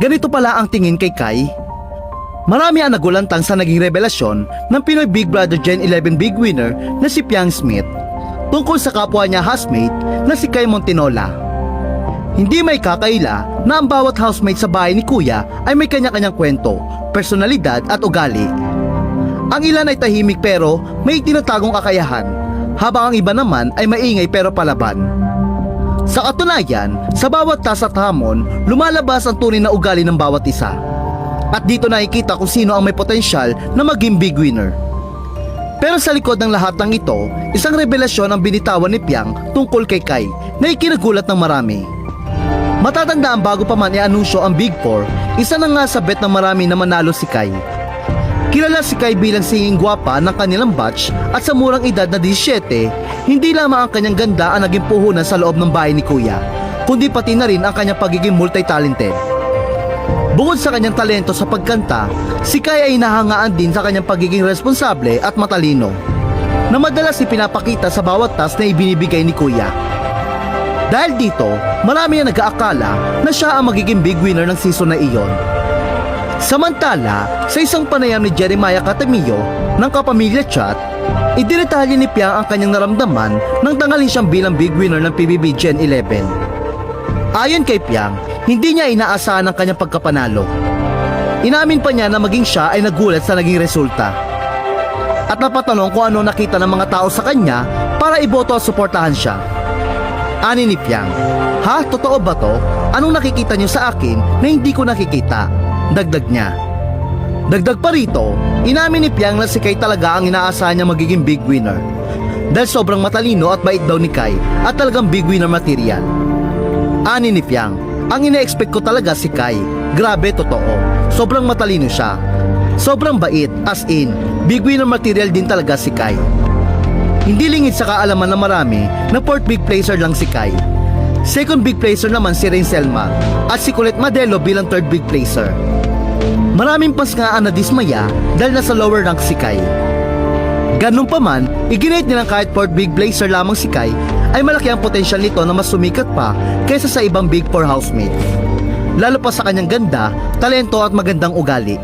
Ganito pala ang tingin kay Kai. Marami ang nagulantang sa naging revelasyon ng Pinoy Big Brother Gen 11 Big Winner na si Piang Smith tungkol sa kapwa niya housemate na si Kai Montinola. Hindi may kakaila na ang bawat housemate sa bahay ni Kuya ay may kanya-kanyang kwento, personalidad at ugali. Ang ilan ay tahimik pero may tinatagong kakayahan, habang ang iba naman ay maingay pero palaban. Sa katunayan, sa bawat taas at hamon, lumalabas ang tunay na ugali ng bawat isa. At dito nakikita kung sino ang may potensyal na maging big winner. Pero sa likod ng lahat ng ito, isang revelasyon ang binitawan ni Piang tungkol kay Kai na ikinagulat ng marami. Matatandaan bago pa man i-anunsyo ang Big Four, isa na nga sa bet ng marami na manalo si Kai. Kilala si Kai bilang singing gwapa ng kanilang batch at sa murang edad na 17, hindi lamang ang kanyang ganda ang naging puhunan sa loob ng bahay ni Kuya, kundi pati na rin ang kanyang pagiging multi-talented. Bukod sa kanyang talento sa pagkanta, si Kai ay nahangaan din sa kanyang pagiging responsable at matalino, na madalas ipinapakita sa bawat task na ibinibigay ni Kuya. Dahil dito, marami ang nag-aakala na siya ang magiging big winner ng season na iyon. Samantala, sa isang panayam ni Jeremiah Catamillo ng Kapamilya Chat, idinetalye ni Piang ang kanyang naramdaman nang tangalin siyang bilang big winner ng PBB Gen 11. Ayon kay Piang, hindi niya inaasahan ang kanyang pagkapanalo. Inamin pa niya na maging siya ay nagulat sa naging resulta. At napatanong kung ano nakita ng mga tao sa kanya para iboto at suportahan siya. Ani ni Piang, "Ha? Totoo ba to? Anong nakikita niyo sa akin na hindi ko nakikita?" Dagdag niya. Dagdag pa rito, inamin ni Piang na si Kai talaga ang inaasahan niya magiging big winner. Dahil sobrang matalino at bait daw ni Kai at talagang big winner material. Ani ni Piang, "Ang ina-expect ko talaga si Kai. Grabe, totoo. Sobrang matalino siya. Sobrang bait, as in, big winner material din talaga si Kai." Hindi lingid sa kaalaman ng marami na fourth big placer lang si Kai. Second big placer naman si Rain Selma at si Colette Madelo bilang third big placer. Maraming pas nga ang nadismaya dahil nasa lower rank si Kai. Ganun pa man, iginate nilang kahit fourth big placer lamang si Kai ay malaki ang potensyal nito na mas sumikat pa kaysa sa ibang big four housemates. Lalo pa sa kanyang ganda, talento at magandang ugali.